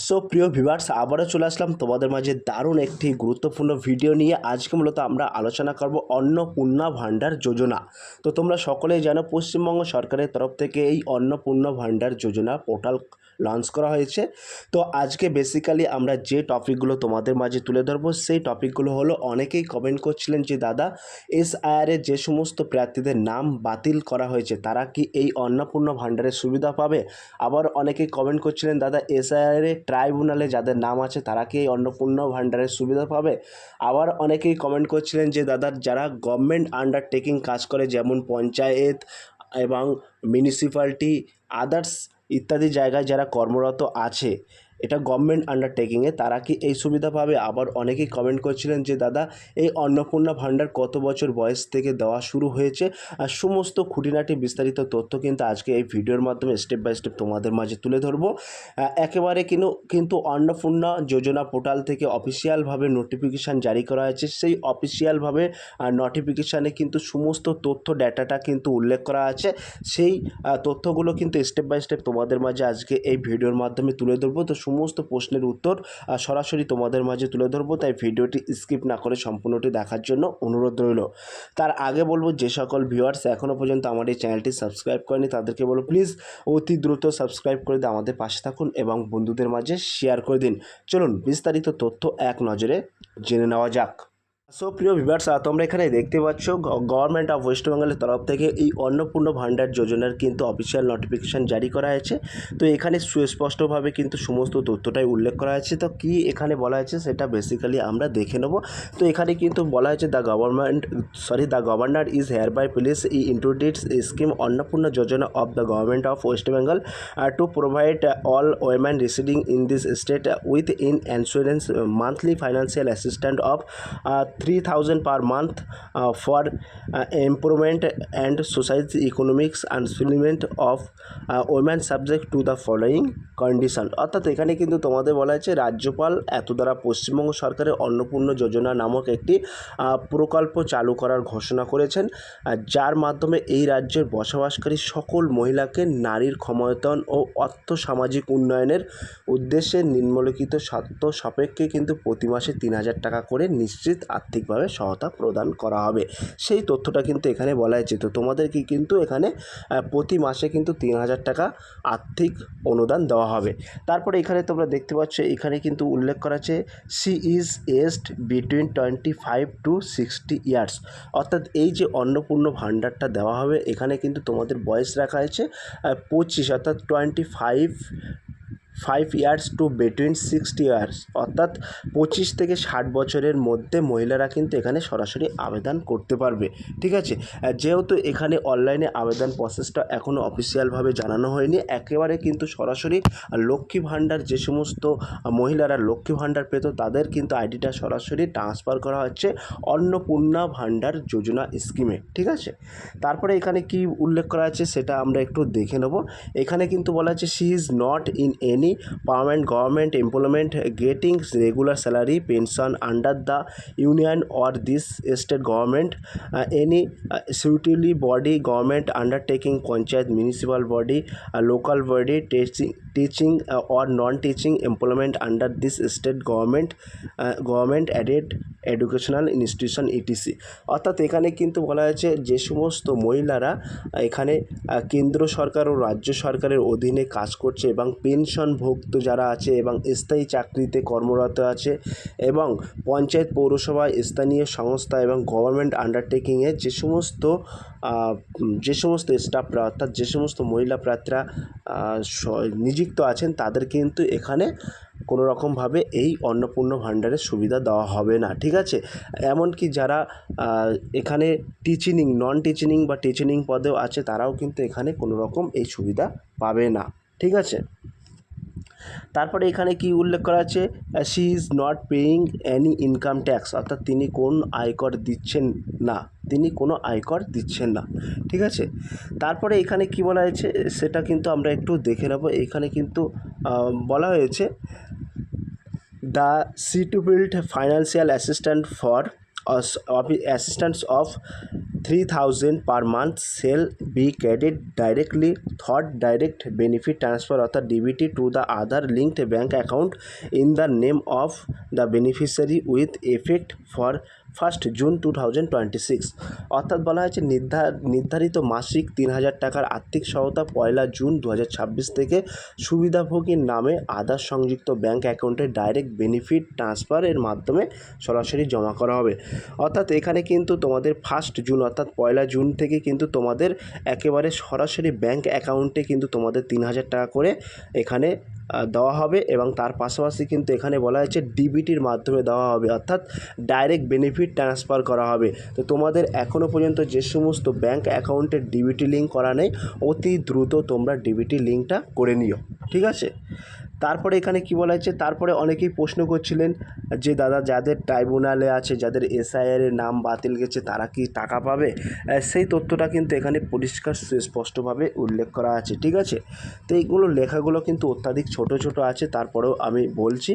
So প্রিয় viewers, আবারও চলে আসলাম তোমাদের মাঝে দারুণ একটি গুরুত্বপূর্ণ ভিডিও নিয়ে। আজকে মূলত আমরা আলোচনা করব অন্নপূর্ণা ভাণ্ডার যোজনা। তো তোমরা সকলেই জানো পশ্চিমবঙ্গ সরকারের তরফ থেকে এই অন্নপূর্ণা ভাণ্ডার যোজনা পোর্টাল লঞ্চ করা হয়েছে। তো আজকে বেসিক্যালি আমরা যে টপিকগুলো তোমাদের মাঝে তুলে ধরবো সেই টপিকগুলো হলো, অনেকেই কমেন্ট করছিলেন যে দাদা এসআইআরে যে সমস্ত প্রার্থীদের নাম বাতিল করা হয়েছে তারা কি এই অন্নপূর্ণা ভাণ্ডারের সুবিধা পাবে। আবার অনেকেই কমেন্ট করছিলেন দাদা এসআইআর ট্রাইব্যুনালে যাদের নাম আছে তারা কি এই অন্নপূর্ণা ভাণ্ডারের সুবিধা পাবে। আবার অনেকেই কমেন্ট করছিলেন যে দাদা যারা গভর্নমেন্ট আন্ডারটেকিং কাজ করে, যেমন পঞ্চায়েত এবং মিউনিসিপ্যালিটি, আদার্স ইত্যাদি জায়গায় যারা কর্মরত আছে, এটা গভর্নমেন্ট আন্ডারটেকিংয়ে, তারা কি এই সুবিধা পাবে। আবার অনেকেই কমেন্ট করছিলেন যে দাদা এই অন্নপূর্ণা ভাণ্ডার কত বছর বয়স থেকে দেওয়া শুরু হয়েছে। আর সমস্ত খুঁটিনাটি বিস্তারিত তথ্য কিন্তু আজকে এই ভিডিওর মাধ্যমে স্টেপ বাই স্টেপ তোমাদের মাঝে তুলে ধরবো। একেবারে কিন্তু অন্নপূর্ণা যোজনা পোর্টাল থেকে অফিসিয়ালভাবে নোটিফিকেশান জারি করা হয়েছে। সেই অফিসিয়ালভাবে নোটিফিকেশানে কিন্তু সমস্ত তথ্য ডেটাটা কিন্তু উল্লেখ করা আছে। সেই তথ্যগুলো কিন্তু স্টেপ বাই স্টেপ তোমাদের মাঝে আজকে এই ভিডিওর মাধ্যমে তুলে ধরবো। তো সমস্ত প্রশ্নের উত্তর সরাসরি তোমাদের মাঝে তুলে ধরবো, তাই ভিডিওটি স্কিপ না করে সম্পূর্ণটি দেখার জন্য অনুরোধ রইল। তার আগে বলবো, যে সকল ভিউয়ার্স এখনও পর্যন্ত আমার এই চ্যানেলটি সাবস্ক্রাইব করেনি তাদেরকে বলবো প্লিজ অতি দ্রুত সাবস্ক্রাইব করে দিয়ে আমাদের পাশে থাকুন এবং বন্ধুদের মাঝে শেয়ার করে দিন। চলুন বিস্তারিত তথ্য এক নজরে জেনে নেওয়া যাক। সো প্রিয় ভিউয়ার্স, তোমরা এখানে দেখতে পাচ্ছ গভর্নমেন্ট অফ ওয়েস্ট বেঙ্গলের তরফ থেকে এই অন্নপূর্ণা ভাণ্ডার যোজনার কিন্তু অফিসিয়াল নোটিফিকেশান জারি করা হয়েছে। তো এখানে সুস্পষ্টভাবে কিন্তু সমস্ত তথ্যটাই উল্লেখ করা হয়েছে। তো কি এখানে বলা হয়েছে সেটা বেসিক্যালি আমরা দেখে নেব। তো এখানে কিন্তু বলা হয়েছে the governor is hereby please introduce scheme Annapurna Yojana of the government of West Bengal to provide all women residing in this state with insurance monthly financial assistant of 3,000 per month for improvement and society economics and fulfillment of women subject to the following condition। অর্থাৎ এখানে কিন্তু তোমাদের বলা হয়েছে রাজ্যপাল এত দ্বারা পশ্চিমবঙ্গ সরকারের অন্নপূর্ণা যোজনা নামক একটি প্রকল্প চালু করার ঘোষণা করেছেন, যার মাধ্যমে এই রাজ্যের বসবাসকারী সকল মহিলাকে নারীর ক্ষমতায়ন ও অর্থ সামাজিক উন্নয়নের উদ্দেশ্যে নিম্নলিখিত শর্ত সাপেক্ষে কিন্তু প্রতি মাসে 3,000 টাকা করে নিশ্চিত আর্থিকভাবে সহায়তা প্রদান করা হবে। সেই তথ্যটা কিন্তু এখানে বলা হয়েছে। তো তোমাদেরকে কিন্তু এখানে প্রতি মাসে কিন্তু 3,000 টাকা আর্থিক অনুদান দেওয়া হবে। তারপরে এখানে তোমরা দেখতে পাচ্ছ এখানে কিন্তু উল্লেখ করা আছে she is aged between 25 to 60 years. অর্থাৎ এই যে অন্নপূর্ণা ভাণ্ডারটা দেওয়া হবে এখানে কিন্তু তোমাদের বয়স রাখা হয়েছে 25, অর্থাৎ 25 ইয়ার্স টু বিটুইন 60 ইয়ার্স, অর্থাৎ 25 থেকে 60 বছরের মধ্যে মহিলারা কিন্তু এখানে সরাসরি আবেদন করতে পারবে। ঠিক আছে, যেহেতু এখানে অনলাইনে আবেদন প্রসেসটা এখনও অফিসিয়ালভাবে জানানো হয়নি, একেবারে কিন্তু সরাসরি লক্ষ্মী ভাণ্ডার যে সমস্ত মহিলারা লক্ষ্মী ভাণ্ডার পেত তাদের কিন্তু আইডিটা সরাসরি ট্রান্সফার করা হচ্ছে অন্নপূর্ণা ভাণ্ডার যোজনা স্কিমে। ঠিক আছে, তারপরে এখানে কি উল্লেখ করা আছে সেটা আমরা একটু দেখে নেব। এখানে কিন্তু বলা আছে she is not in any permanent government employment getting regular salary pension under the union or this state government any suitable body government undertaking panchayat municipal body local body teaching or non-teaching employment under this state government added educational institution etc. অর্থাৎ এখানে কিন্তু বলা হয়েছে যে সমস্ত মহিলারা এখানে কেন্দ্র সরকার ও রাজ্য সরকারের অধীনে কাজ করছে এবং পেনশনভুক্ত যারা আছে এবং স্থায়ী চাকরিতে কর্মরত আছে এবং পঞ্চায়েত পৌরসভা স্থানীয় সংস্থা এবং গভর্নমেন্ট আন্ডারটেকিংয়ে যে সমস্ত স্টাফরা অর্থাৎ যে সমস্ত মহিলা প্রার্থীরা নিযুক্ত আছেন তাদের কিন্তু এখানে কোনো রকমভাবে এই অন্নপূর্ণা ভাণ্ডারের সুবিধা দেওয়া হবে না। ঠিক আছে, এমনকি যারা এখানে নন টিচিং বা টিচিং পদেও আছে তারাও কিন্তু এখানে কোনো রকম এই সুবিধা পাবে না। ঠিক আছে, তারপরে এখানে কি উল্লেখ করা আছে she is not paying any income tax, অর্থাৎ তিনি কোনো আয়কর দিচ্ছেন না। ঠিক আছে, তারপরে এখানে কি বলা হয়েছে সেটা কিন্তু আমরা একটু দেখে নেব। এখানে কিন্তু বলা হয়েছে the suitable financial assistance of 3,000 per month shall be credited directly thought direct benefit transfer অর্থাৎ DBT to the Aadhaar linked bank account in the name of the beneficiary with effect for 1 June 2026। অর্থাৎ বলা হয়েছে নির্ধারিত মাসিক 3,000 টাকার আর্থিক সহায়তা 1 June 2026 থেকে সুবিধাভোগীর নামে আধার সংযুক্ত ব্যাঙ্ক অ্যাকাউন্টে ডাইরেক্ট বেনিফিট ট্রান্সফারের মাধ্যমে সরাসরি জমা করা হবে। অর্থাৎ এখানে কিন্তু তোমাদের 1 জুন অর্থাৎ 1 জুন থেকে কিন্তু তোমাদের একেবারে সরাসরি ব্যাঙ্ক অ্যাকাউন্টে কিন্তু তোমাদের 3,000 টাকা করে এখানে দেওয়া হবে এবং তার পাশাপাশি কিন্তু এখানে বলা হয়েছে ডিবিটির মাধ্যমে দেওয়া হবে অর্থাৎ ডাইরেক্ট বেনিফিট ট্রান্সফার করা হবে। তো তোমাদের এখনও পর্যন্ত যে সমস্ত ব্যাঙ্ক অ্যাকাউন্টে ডিবিটি লিঙ্ক করা নেই অতি দ্রুত তোমরা ডিবিটি লিঙ্কটা করে নিও, ঠিক আছে। তারপরে এখানে কি বলা হয়েছে, তারপরে অনেকেই প্রশ্ন করছিলেন যে দাদা যাদের ট্রাইব্যুনালে আছে, যাদের এসআইআর এর নাম বাতিল গেছে তারা কি টাকা পাবে, সেই তথ্যটা কিন্তু এখানে পরিষ্কার সুস্পষ্টভাবে উল্লেখ করা আছে, ঠিক আছে। তো এইগুলো লেখাগুলো কিন্তু অত্যাধিক ছোট ছোট আছে, তারপরেও আমি বলছি।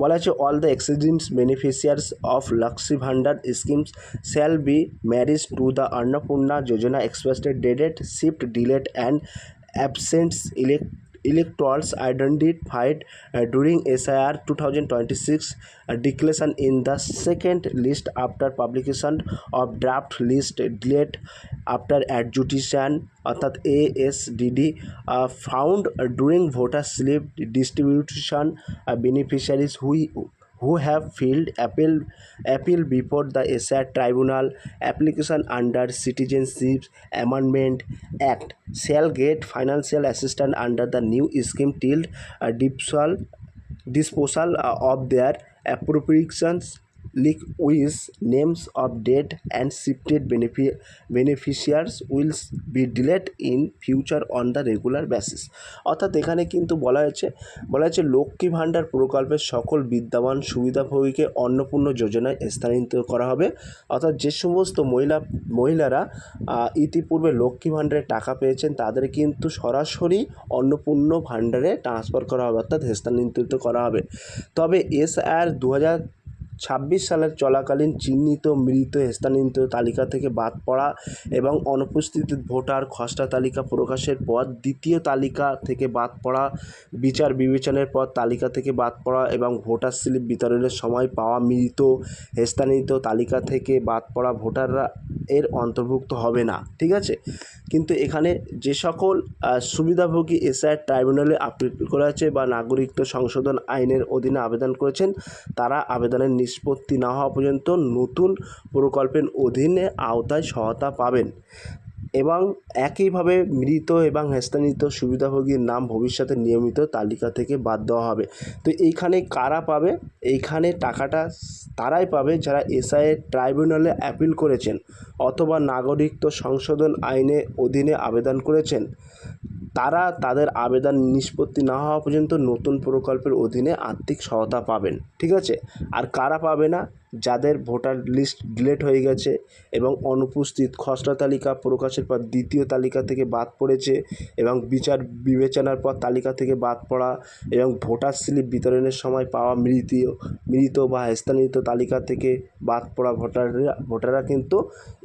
বলা আছে all the existing beneficiaries of Lakshmi Bhandar schemes shall be merged to the Annapurna Yojana expressed dated shift delete and absents electors identified during SIR 2026 declaration in the second list after publication of draft list delayed after adjudication অর্থাৎ ASDD found during voter slip distribution beneficiaries who have filed appeal before the SIR tribunal application under Citizenship Amendment Act shall get financial assistance under the new scheme till disposal of their appropriations with names of dead and shifted beneficiaries will be delayed in future on the regular basis। অর্থাৎ এখানে কিন্তু বলা হয়েছে লক্ষ্মী ভাণ্ডার প্রকল্পের সকল বিদ্যমান সুবিধাভোগীকে অন্নপূর্ণ যোজনায় স্থানান্তরিত করা হবে। অর্থাৎ যে সমস্ত মহিলারা ইতিপূর্বে লক্ষ্মী ভাণ্ডারে টাকা পেয়েছেন তাদের কিন্তু সরাসরি অন্নপূর্ণ ভাণ্ডারে ট্রান্সফার করা হবে অর্থাৎ স্থানান্তরিত করা হবে। তবে SIR 2026 সালের চলাকালীন চিহ্নিত মৃত স্থানান্তরিত তালিকা থেকে বাদ পড়া এবং অনুপস্থিত ভোটার খসড়া তালিকা প্রকাশের পর দ্বিতীয় তালিকা থেকে বাদ পড়া, বিচার বিবেচনার পর তালিকা থেকে বাদ পড়া এবং ভোটার স্লিপ বিতরণের সময় পাওয়া মৃত স্থানান্তরিত তালিকা থেকে বাদ পড়া ভোটাররা এর অন্তর্ভুক্ত হবে না, ঠিক আছে। কিন্তু এখানে যে সকল সুবিধাভোগী SIR ট্রাইব্যুনালে আপিল করা আছে বা নাগরিকত্ব সংশোধন আইনের অধীনে আবেদন করেছেন তারা আবেদনের নিষ্পত্তি না হওয়া পর্যন্ত নতুন প্রকল্পের অধীনে আওতায় সহায়তা পাবেন এবং একইভাবে মৃত এবং স্থানান্তরিত সুবিধাভোগীর নাম ভবিষ্যতে নিয়মিত তালিকা থেকে বাদ দেওয়া হবে। তো এইখানে কারা পাবে, এইখানে টাকাটা তারাই পাবে যারা SIR ট্রাইব্যুনালে অ্যাপিল করেছেন অথবা নাগরিকত্ব সংশোধন আইনের অধীনে আবেদন করেছেন, তারা তাদের আবেদন নিষ্পত্তি না হওয়া পর্যন্ত নতুন প্রকল্পের অধীনে আর্থিক সহায়তা পাবেন, ঠিক আছে। আর কারা পাবে না, যাদের ভোটার লিস্ট ডিলিট হয়ে গেছে এবং অনুপস্থিত খসড়া তালিকা প্রকাশের পর দ্বিতীয় তালিকা থেকে বাদ পড়েছে এবং বিচার বিবেচনার পর তালিকা থেকে বাদ পড়া এবং ভোটার স্লিপ বিতরণের সময় পাওয়া মৃত বা স্থানান্তরিত তালিকা থেকে বাদ পড়া ভোটাররা কিন্তু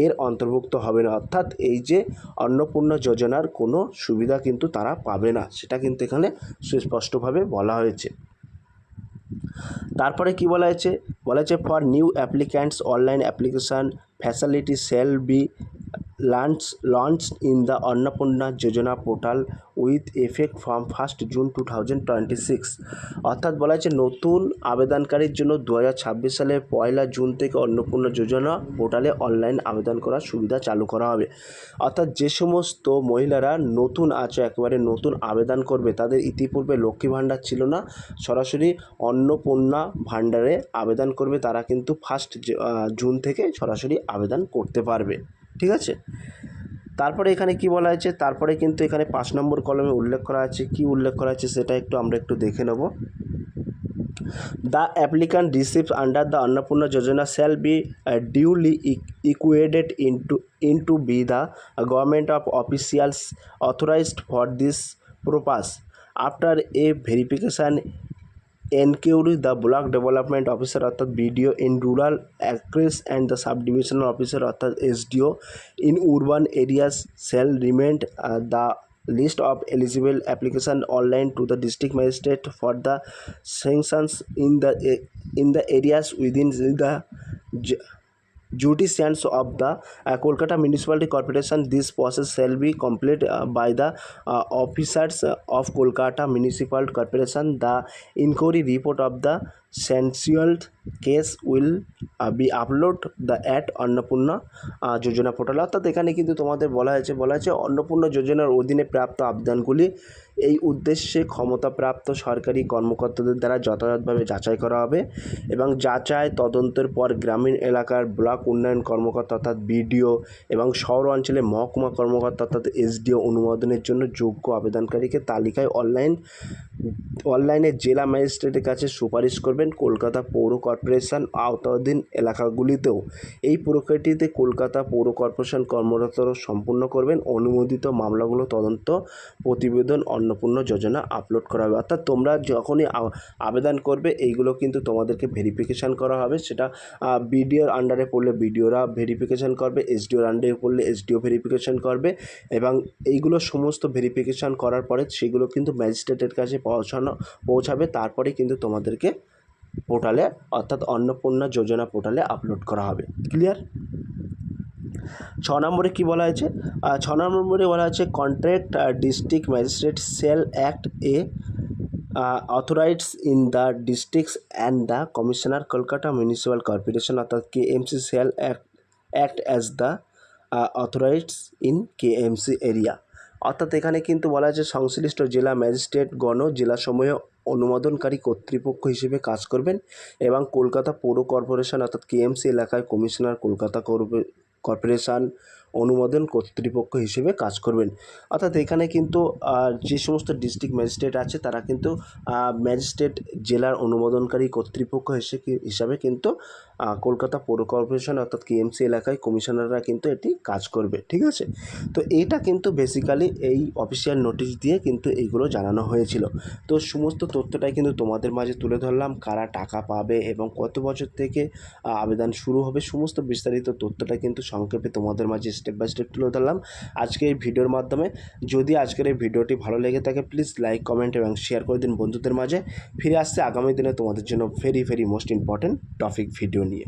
এর অন্তর্ভুক্ত হবে না। অর্থাৎ এই যে অন্নপূর্ণা যোজনার কোনো সুবিধা কিন্তু তারা পাবে না, সেটা কিন্তু এখানে সুস্পষ্টভাবে বলা হয়েছে। তারপরে কি বলা হয়েছে, for new applicants online application facility shall be launch in the Annapurna Yojana portal with effect from 1 June 2026। অর্থাৎ বলা হয়েছে নতুন আবেদনকারীর জন্য 2026 সালের 1 জুন থেকে অন্নপূর্ণা যোজনা পোর্টালে অনলাইন আবেদন করার সুবিধা চালু করা হবে। অর্থাৎ যে সমস্ত মহিলারা নতুন আছে, একেবারে নতুন আবেদন করবে, তাদের ইতিপূর্বে লক্ষ্মী ভাণ্ডার ছিল না, সরাসরি অন্নপূর্ণা ভাণ্ডারে আবেদন করবে, তারা কিন্তু 1 জুন থেকে সরাসরি আবেদন করতে পারবে, ঠিক আছে। তারপরে এখানে কি বলা হয়েছে, তারপরে কিন্তু এখানে 5 নম্বর কলমে উল্লেখ করা আছে, কি উল্লেখ করা আছে সেটা আমরা একটু দেখে নেব। The applicant received under the Annapurna Yojana shall be duly equated into be the government of officials authorized for this purpose after a verification enquired the block development officer অর্থাৎ BDO in rural areas and the sub divisional officer অর্থাৎ SDO in urban areas shall remain the list of eligible application online to the district magistrate for the sanctions in the areas within the ju- jurisdictions of the Kolkata Municipality Corporation. This process shall be complete by the officers of Kolkata Municipal Corporation. The inquiry report of the sanctioned case will be upload the at Annapurna Yojana portal. অর্থাৎ এখানে কিন্তু তোমাদের বলা হয়েছে অন্নপূর্ণা যোজনার অধীনে প্রাপ্ত আবেদনগুলি এই উদ্দেশ্যে ক্ষমতাপ্রাপ্ত সরকারি কর্মকর্তাদের দ্বারা যথাযথভাবে যাচাই করা হবে এবং যাচাই তদন্তের পর গ্রামীণ এলাকার ব্লক উন্নয়ন কর্মকর্তা অর্থাৎ বিডিও এবং শহর অঞ্চলে মহকুমা কর্মকর্তা অর্থাৎ এসডিও অনুমোদনের জন্য যোগ্য আবেদনকারীকে তালিকায় অনলাইনে জেলা ম্যাজিস্ট্রেটের কাছে সুপারিশ করবেন। কলকাতা পৌর কর্পোরেশন আওতাধীন এলাকাগুলিতেও এই প্রক্রিয়াটিতে কলকাতা পৌর কর্পোরেশন কর্মরতরা সম্পূর্ণ করবেন। অনুমোদিত মামলাগুলো তদন্ত প্রতিবেদন অন্নপূর্ণা যোজনা আপলোড করা হবে। অর্থাৎ তোমরা যখনই আবেদন করবে এইগুলো কিন্তু তোমাদেরকে ভেরিফিকেশান করা হবে। সেটা বিডিওর আন্ডারে পড়লে বিডিওরা ভেরিফিকেশান করবে, এসডিওর আন্ডারে পড়লে এসডিও ভেরিফিকেশান করবে এবং এইগুলো সমস্ত ভেরিফিকেশান করার পরে সেগুলো কিন্তু ম্যাজিস্ট্রেটের কাছে পৌঁছাবে। তারপরে কিন্তু তোমাদেরকে পোর্টালে অর্থাৎ অন্নপূর্ণা যোজনা পোর্টালে আপলোড করা হবে। ক্লিয়ার? 6 নম্বরে কী বলা হয়েছে? 6 নম্বরে বলা হয়েছে contract district magistrate cell act এ authorized in the districts and the commissioner Kolkata Municipal Corporation অর্থাৎ KMC shall act as the authorized in KMC area। অর্থাৎ এখানে কিন্তু বলা হয়েছে সংশ্লিষ্ট জেলা ম্যাজিস্ট্রেট গণ জেলাসমূহে অনুমোদনকারী কর্তৃপক্ষ হিসেবে কাজ করবেন এবং কলকাতা পৌর কর্পোরেশন অর্থাৎ কেএমসি এলাকায় কমিশনার কলকাতা কর্পোরেশন অনুমোদন কর্তৃপক্ষ হিসেবে কাজ করবেন। অর্থাৎ এখানে কিন্তু যে সমস্ত ডিস্ট্রিক্ট ম্যাজিস্ট্রেট আছে তারা কিন্তু ম্যাজিস্ট্রেট জেলার অনুমোদনকারী কর্তৃপক্ষ হিসাবে কিন্তু কলকাতা পৌর কর্পোরেশন অর্থাৎ কেএমসি এলাকায় কমিশনাররা কিন্তু এটি কাজ করবে। ঠিক আছে? তো এইটা কিন্তু বেসিক্যালি এই অফিসিয়াল নোটিশ দিয়ে কিন্তু এইগুলো জানানো হয়েছিল। তো সমস্ত তথ্যটাই কিন্তু তোমাদের মাঝে তুলে ধরলাম, কারা টাকা পাবে এবং কত বছর থেকে আবেদন শুরু হবে, সমস্ত বিস্তারিত তথ্যটা কিন্তু সংক্ষেপে তোমাদের মাঝে স্টেপ বাই স্টেপ তুলে ধরলাম আজকে এই ভিডিওর মাধ্যমে। যদি আজকের এই ভিডিওটি ভালো লেগে থাকে প্লিজ লাইক, কমেন্ট এবং শেয়ার করে দিন বন্ধুদের মাঝে। ফিরে আসছে আগামী দিনে তোমাদের জন্য very most important topic video নিয়ে।